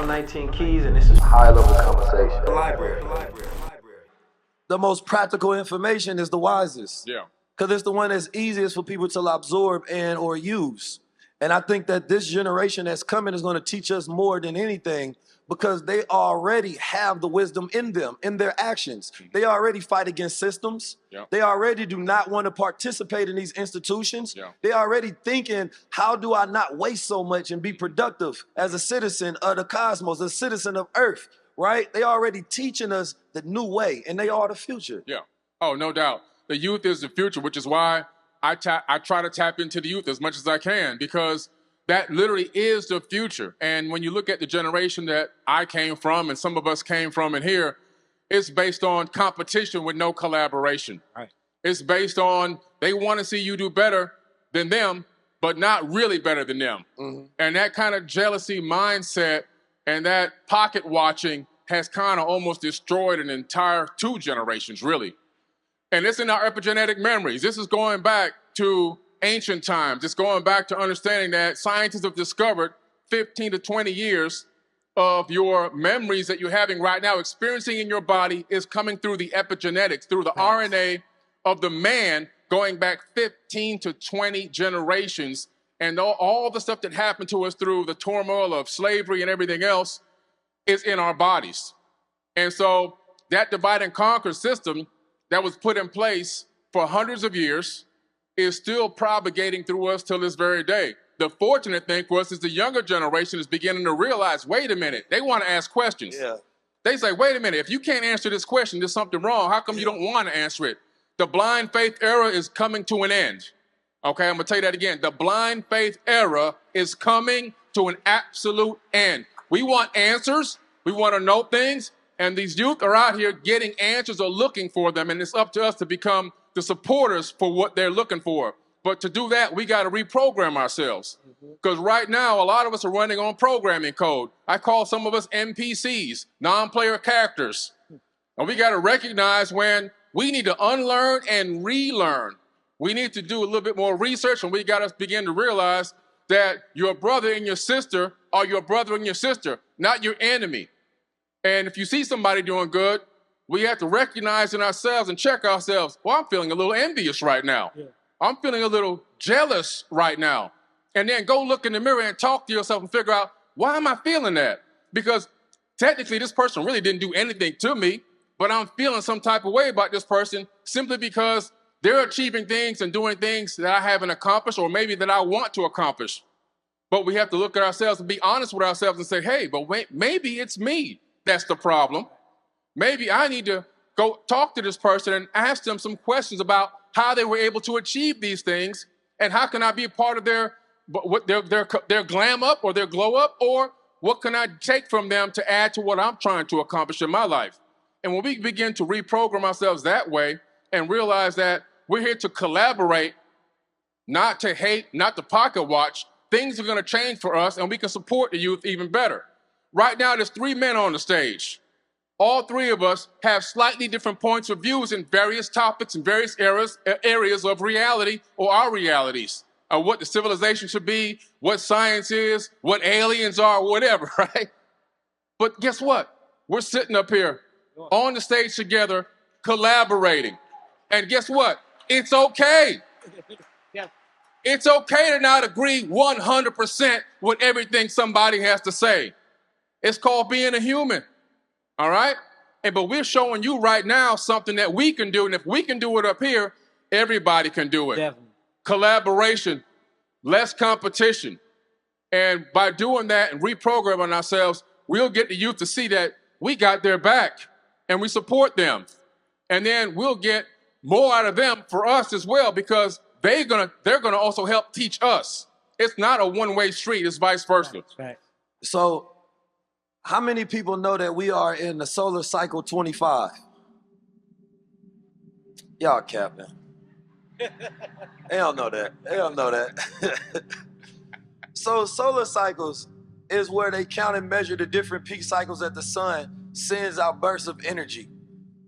19 Keys, and this is high-level conversation. Library. The most practical information is the wisest. Yeah. Because it's the one that's easiest for people to absorb and or use. And I think that this generation that's coming is going to teach us more than anything because they already have the wisdom in them, in their actions. They already fight against systems. Yeah. They already do not want to participate in these institutions. Yeah. They already thinking, how do I not waste so much and be productive as a citizen of the cosmos, a citizen of Earth, right? They already teaching us the new way, and they are the future. Yeah. Oh, no doubt. The youth is the future, which is why I try to tap into the youth as much as I can, because that literally is the future. And when you look at the generation that I came from and some of us came from in here, it's based on competition with no collaboration. Right. It's based on they want to see you do better than them, but not really better than them. Mm-hmm. And that kind of jealousy mindset and that pocket watching has kind of almost destroyed an entire 2 generations, really. And it's in our epigenetic memories. This is going back to ancient times. It's going back to understanding that scientists have discovered 15 to 20 years of your memories that you're having right now, experiencing in your body, is coming through the epigenetics, through the RNA of the man going back 15 to 20 generations. And all the stuff that happened to us through the turmoil of slavery and everything else is in our bodies. And so that divide and conquer system that was put in place for hundreds of years is still propagating through us till this very day. The fortunate thing for us is the younger generation is beginning to realize, wait a minute, they want to ask questions. Yeah. They say, wait a minute, if you can't answer this question, there's something wrong. How come you don't want to answer it? The blind faith era is coming to an end. Okay, I'm going to tell you that again. The blind faith era is coming to an absolute end. We want answers. We want to know things. And these youth are out here getting answers or looking for them. And it's up to us to become the supporters for what they're looking for. But to do that, we got to reprogram ourselves. Because right now, a lot of us are running on programming code. I call some of us NPCs, non-player characters. And we got to recognize when we need to unlearn and relearn. We need to do a little bit more research, and we got to begin to realize that your brother and your sister are your brother and your sister, not your enemy. And if you see somebody doing good, we have to recognize in ourselves and check ourselves. Well, I'm feeling a little envious right now. Yeah. I'm feeling a little jealous right now. And then go look in the mirror and talk to yourself and figure out, why am I feeling that? Because technically this person really didn't do anything to me, but I'm feeling some type of way about this person simply because they're achieving things and doing things that I haven't accomplished or maybe that I want to accomplish. But we have to look at ourselves and be honest with ourselves and say, hey, but wait, maybe it's me that's the problem. Maybe I need to go talk to this person and ask them some questions about how they were able to achieve these things and how can I be a part of their glam up or their glow up, or what can I take from them to add to what I'm trying to accomplish in my life. And when we begin to reprogram ourselves that way and realize that we're here to collaborate, not to hate, not to pocket watch, things are going to change for us and we can support the youth even better. Right now, there's 3 men on the stage. All 3 of us have slightly different points of views in various topics and various areas of reality or our realities, of what the civilization should be, what science is, what aliens are, whatever, right? But guess what? We're sitting up here on the stage together, collaborating. And guess what? It's okay. Yeah. It's okay to not agree 100% with everything somebody has to say. It's called being a human. All right? But we're showing you right now something that we can do. And if we can do it up here, everybody can do it. Definitely. Collaboration, less competition. And by doing that and reprogramming ourselves, we'll get the youth to see that we got their back and we support them. And then we'll get more out of them for us as well, because they're gonna also help teach us. It's not a one-way street, it's vice versa. Right. So, how many people know that we are in the solar cycle 25? Y'all capping. They don't know that. They don't know that. So solar cycles is where they count and measure the different peak cycles that the sun sends out bursts of energy,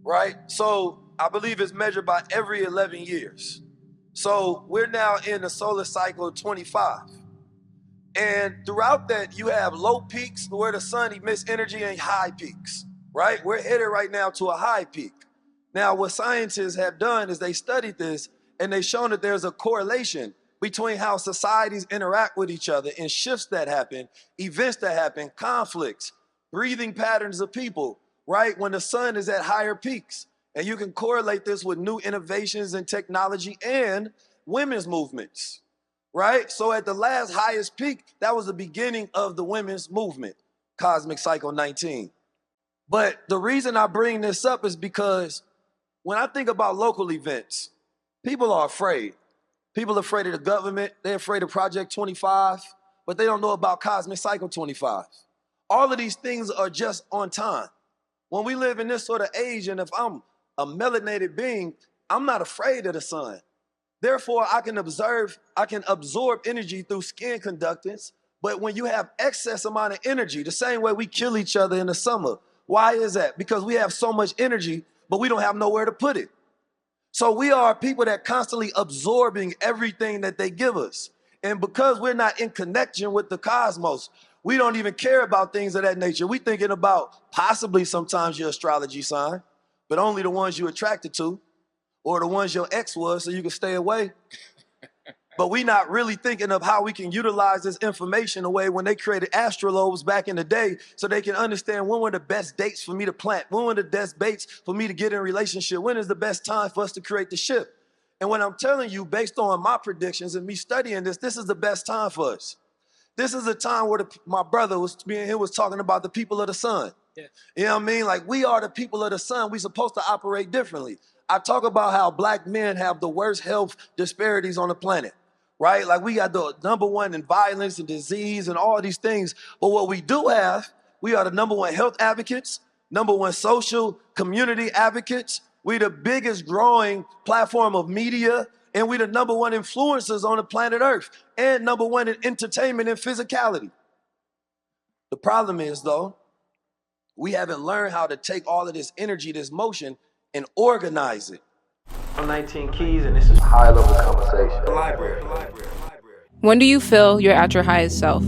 right? So I believe it's measured by every 11 years. So we're now in the solar cycle 25. And throughout that, you have low peaks where the sun emits energy and high peaks, right? We're headed right now to a high peak. Now, what scientists have done is they studied this and they've shown that there's a correlation between how societies interact with each other and shifts that happen, events that happen, conflicts, breathing patterns of people, right? When the sun is at higher peaks. And you can correlate this with new innovations in technology and women's movements, right? So at the last highest peak, that was the beginning of the women's movement, Cosmic Cycle 19. But the reason I bring this up is because when I think about local events, people are afraid. People are afraid of the government. They're afraid of Project 25, but they don't know about Cosmic Cycle 25. All of these things are just on time. When we live in this sort of age, and if I'm a melanated being, I'm not afraid of the sun. Therefore, I can absorb energy through skin conductance. But when you have excess amount of energy, the same way we kill each other in the summer, why is that? Because we have so much energy, but we don't have nowhere to put it. So we are people that constantly absorbing everything that they give us. And because we're not in connection with the cosmos, we don't even care about things of that nature. We're thinking about possibly sometimes your astrology sign, but only the ones you're attracted to or the ones your ex was so you can stay away. But we're not really thinking of how we can utilize this information away when they created astrolobes back in the day so they can understand when were the best dates for me to plant, when were the best dates for me to get in a relationship, when is the best time for us to create the ship. And when I'm telling you, based on my predictions and me studying this, this is the best time for us. This is a time where my brother was talking about the people of the sun. Yeah. You know what I mean? Like, we are the people of the sun. We're supposed to operate differently. I talk about how black men have the worst health disparities on the planet. Right? Like, we got the #1 in violence and disease and all these things. But what we do have, we are the #1 health advocates, #1 social community advocates. We the biggest growing platform of media, and we the #1 influencers on the planet Earth, and #1 in entertainment and physicality. The problem is, though, we haven't learned how to take all of this energy, this motion, and organize it. I'm 19 Keys, and this is high-level conversation. The library. When do you feel you're at your highest self?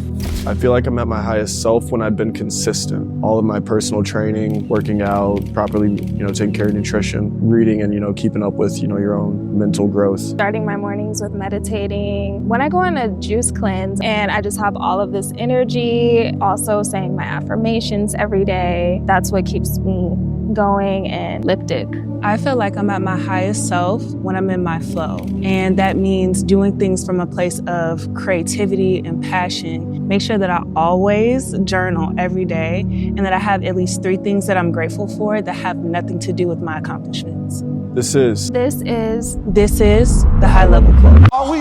I feel like I'm at my highest self when I've been consistent. All of my personal training, working out, properly, taking care of nutrition, reading, and, keeping up with, your own mental growth. Starting my mornings with meditating. When I go on a juice cleanse and I just have all of this energy, also saying my affirmations every day, that's what keeps me going and lifted. I feel like I'm at my highest self when I'm in my flow. And that means doing things from a place of creativity and passion. Make sure that I always journal every day and that I have at least 3 things that I'm grateful for that have nothing to do with my accomplishments. This is the High Level Quote. Are we